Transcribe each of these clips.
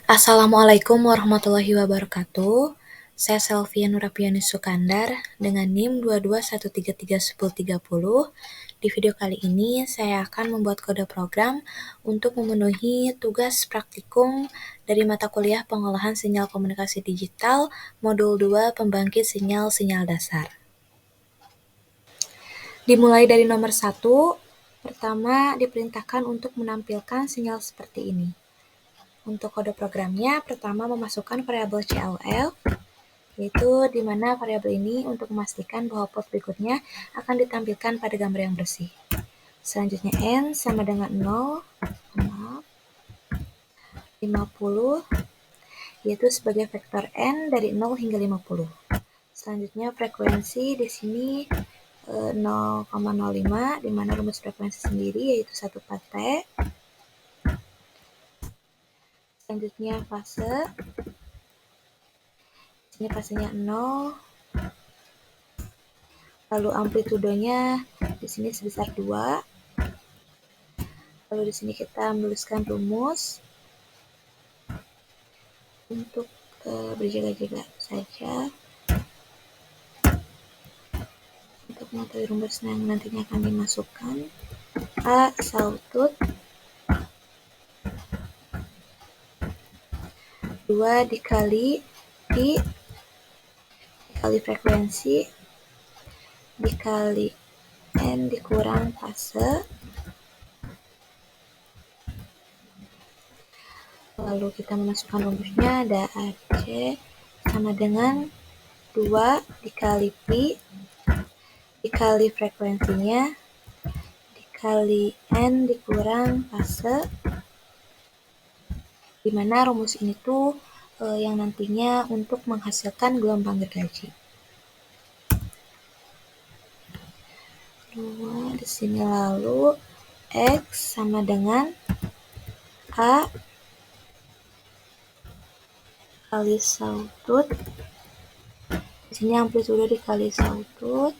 Assalamualaikum warahmatullahi wabarakatuh. Saya Selvia Nurapiani Sukandar dengan NIM 22133130. Di video kali ini saya akan membuat kode program untuk memenuhi tugas praktikum dari mata kuliah Pengolahan Sinyal Komunikasi Digital Modul 2 Pembangkit Sinyal-Sinyal Dasar. Dimulai dari nomor 1, pertama diperintahkan untuk menampilkan sinyal seperti ini. Untuk kode programnya, pertama memasukkan variabel CLL, yaitu di mana variabel ini untuk memastikan bahwa port berikutnya akan ditampilkan pada gambar yang bersih. Selanjutnya N sama dengan 0, 50, yaitu sebagai vektor N dari 0 hingga 50. Selanjutnya frekuensi di sini 0,05, di mana rumus frekuensi sendiri yaitu 1 T. Selanjutnya fase. Ini fasenya 0. Lalu amplitudenya di sini sebesar 2. Lalu di sini kita menuliskan rumus untuk berjaga-jaga saja untuk mengetahui rumus yang nantinya akan dimasukkan. A sawtut 2 dikali I dikali frekuensi dikali N dikurang fase. Lalu kita memasukkan rumusnya, ada AC sama dengan 2 dikali Pi dikali frekuensinya dikali N dikurang fase, di mana rumus ini tuh yang nantinya untuk menghasilkan gelombang gergaji. 2 di sini, lalu X sama dengan A kali sawtut. Di sini amplitudo dikali sawtut.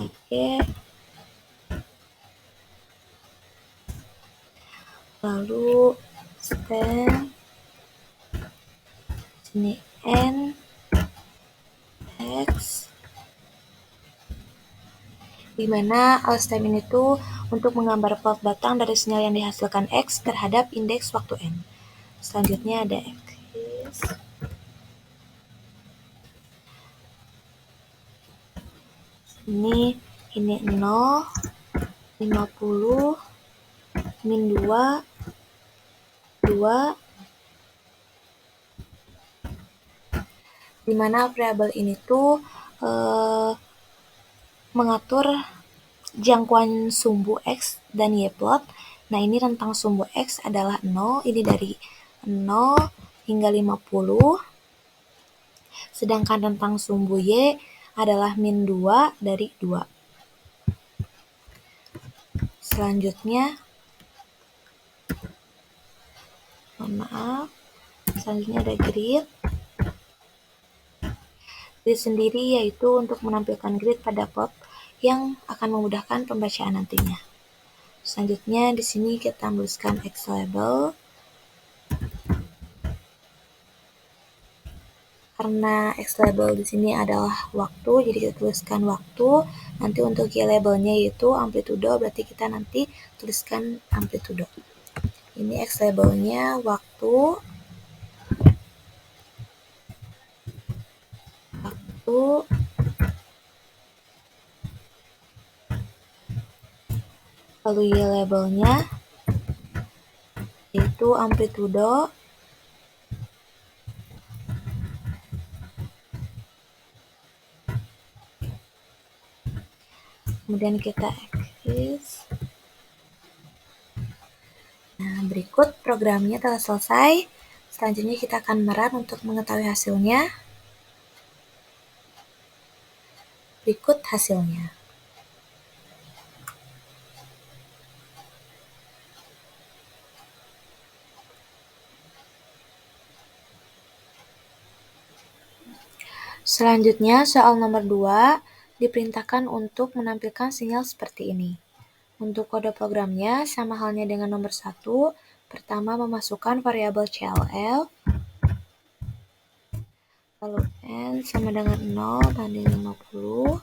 Oke. Lalu stem sini N X, di mana stem ini tuh untuk menggambar plot batang dari sinyal yang dihasilkan X terhadap indeks waktu N. Selanjutnya ada X. Ini 0, 50, min 2, 2, di mana variabel ini tuh mengatur jangkauan sumbu X dan Y plot. Nah, ini rentang sumbu X adalah 0, ini dari 0 hingga 50. Sedangkan rentang sumbu Y adalah min 2 dari 2. Selanjutnya, selanjutnya ada grid. Grid sendiri yaitu untuk menampilkan grid pada plot yang akan memudahkan pembacaan nantinya. Selanjutnya di sini kita menuliskan X label. Karena X label di sini adalah waktu, jadi kita tuliskan waktu. Nanti untuk Y labelnya yaitu amplitudo, berarti kita nanti tuliskan amplitudo. Ini X labelnya waktu. Lalu Y labelnya yaitu amplitudo. Kemudian kita exit. Nah, berikut programnya telah selesai. Selanjutnya kita akan merun untuk mengetahui hasilnya. Berikut hasilnya. Selanjutnya, soal nomor 2 diperintahkan untuk menampilkan sinyal seperti ini. Untuk kode programnya sama halnya dengan nomor 1. Pertama memasukkan variabel CLF, lalu N sama dengan 0 banding 50,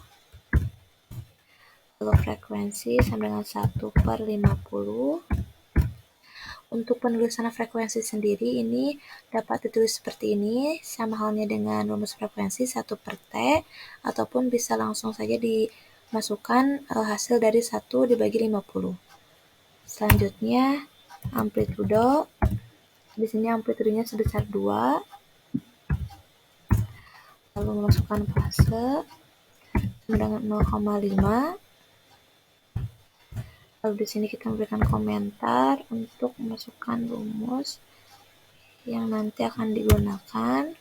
lalu frekuensi sama dengan 1/50. Untuk penulisan frekuensi sendiri ini dapat ditulis seperti ini, sama halnya dengan rumus frekuensi 1/T, ataupun bisa langsung saja dimasukkan hasil dari 1 dibagi 50. Selanjutnya, amplitudo. Di sini amplitudenya sebesar 2. Lalu memasukkan fase sama dengan 0,5. Lalu di sini kita memberikan komentar untuk memasukkan rumus yang nanti akan digunakan,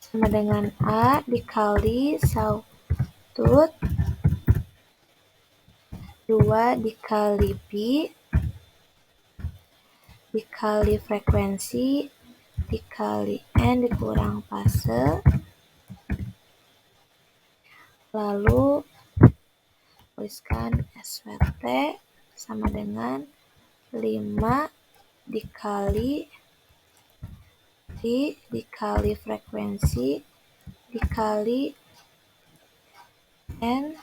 sama dengan A dikali sawtut 2 dikali Pi dikali frekuensi dikali N dikurang fase, lalu tuliskan SWT sama dengan 5 dikali Pi dikali frekuensi dikali N,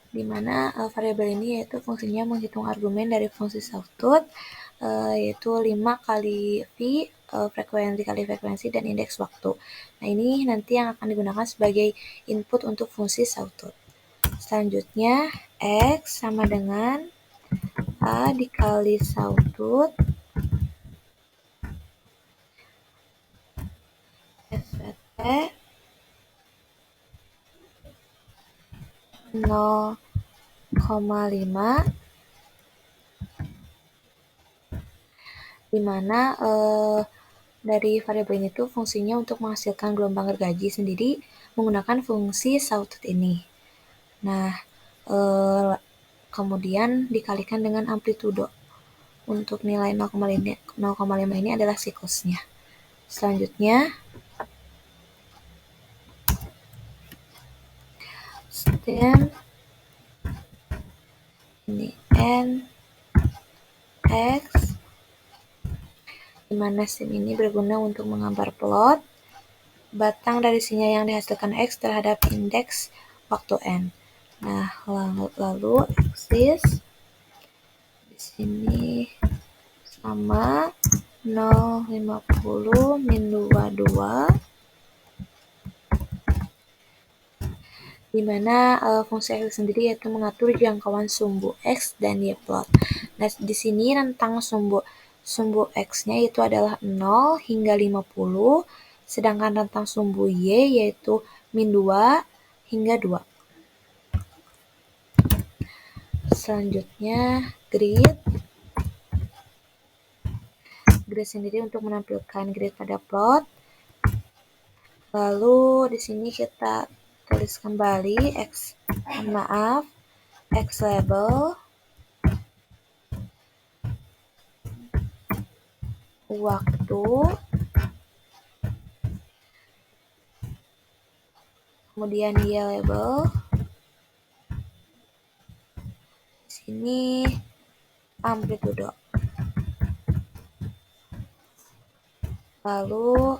di mana variabel ini yaitu fungsinya menghitung argumen dari fungsi sawtut, yaitu 5 kali Pi, frekuensi dan indeks waktu. Nah, ini nanti yang akan digunakan sebagai input untuk fungsi sawtut. Selanjutnya, X sama dengan A dikali sawtut SWT 0,5, di mana dari variabel ini tuh fungsinya untuk menghasilkan gelombang gergaji sendiri menggunakan fungsi sawtut ini. Nah, kemudian dikalikan dengan amplitudo. Untuk nilai 0,5 ini adalah siklusnya. Selanjutnya, stem ini N X, di mana stem ini berguna untuk menggambar plot batang dari sinyal yang dihasilkan X terhadap indeks waktu N. Nah, lalu aksis di sini sama 0,50 min 22, di mana fungsi X sendiri yaitu mengatur jangkauan sumbu X dan Y plot. Nah, di sini rentang sumbu X-nya itu adalah 0 hingga 50, sedangkan rentang sumbu Y yaitu min 2 hingga 2. Selanjutnya, grid sendiri untuk menampilkan grid pada plot. Lalu di sini kita tulis kembali X label, waktu, kemudian Y label, di sini amplitudo. Lalu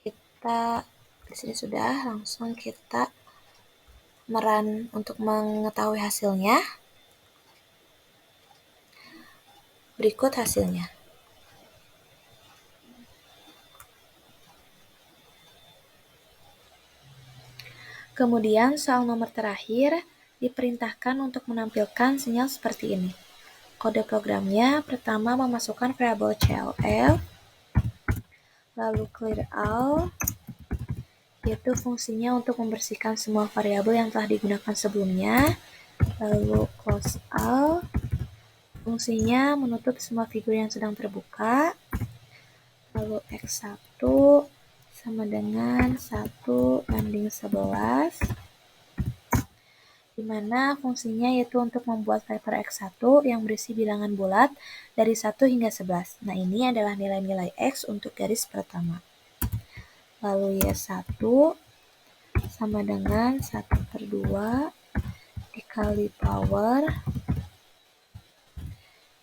kita di sini sudah, langsung kita merun untuk mengetahui hasilnya. Berikut hasilnya. Kemudian soal nomor terakhir diperintahkan untuk menampilkan sinyal seperti ini. Kode programnya pertama memasukkan variabel CLF, lalu clear all, yaitu fungsinya untuk membersihkan semua variabel yang telah digunakan sebelumnya, lalu close all, fungsinya menutup semua figur yang sedang terbuka, lalu X1 sama dengan 1/11, di mana fungsinya yaitu untuk membuat vektor X1 yang berisi bilangan bulat dari 1 hingga 11. Nah, ini adalah nilai-nilai X untuk garis pertama. Lalu Y1 sama dengan 1/2 dikali power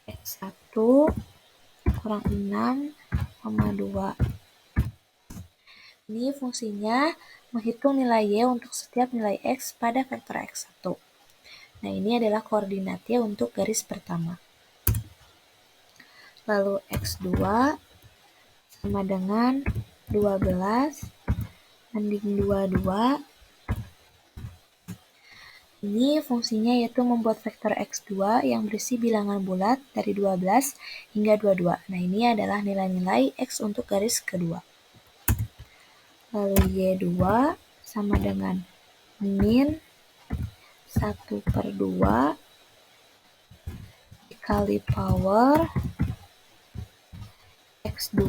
X1 kurang 6,2. Ini fungsinya menghitung nilai Y untuk setiap nilai X pada vektor X1. Nah, ini adalah koordinatnya untuk garis pertama. Lalu X2 sama dengan 12 banding 22. Ini fungsinya yaitu membuat vektor X2 yang berisi bilangan bulat dari 12 hingga 22. Nah, ini adalah nilai-nilai X untuk garis kedua. Lalu Y2 sama dengan min 1/2 dikali power X2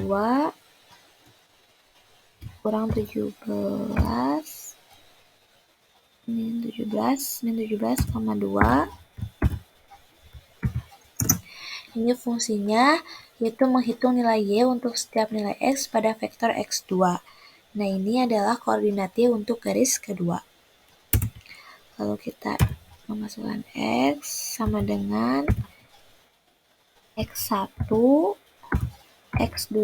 kurang 17 min 17,2. Ini fungsinya yaitu menghitung nilai Y untuk setiap nilai X pada vektor X2. Nah, ini adalah koordinatnya untuk garis kedua. Lalu kita memasukkan X sama dengan X1, X2.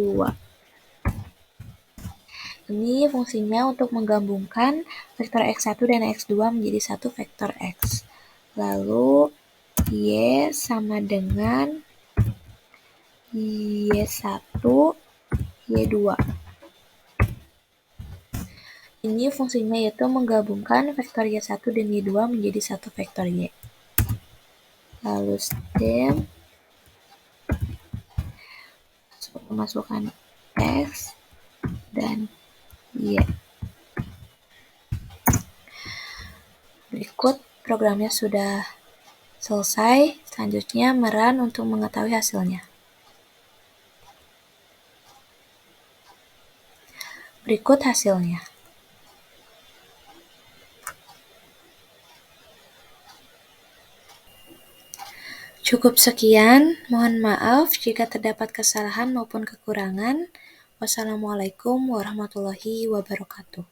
Ini fungsinya untuk menggabungkan vektor X1 dan X2 menjadi satu vektor X. Lalu Y sama dengan Y1, Y2. Ini fungsinya yaitu menggabungkan vektor Y1 dan Y2 menjadi satu vektor Y. Lalu stem masukkan X dan Y. Berikut programnya sudah selesai. Selanjutnya merun untuk mengetahui hasilnya. Berikut hasilnya. Cukup sekian, mohon maaf jika terdapat kesalahan maupun kekurangan. Wassalamualaikum warahmatullahi wabarakatuh.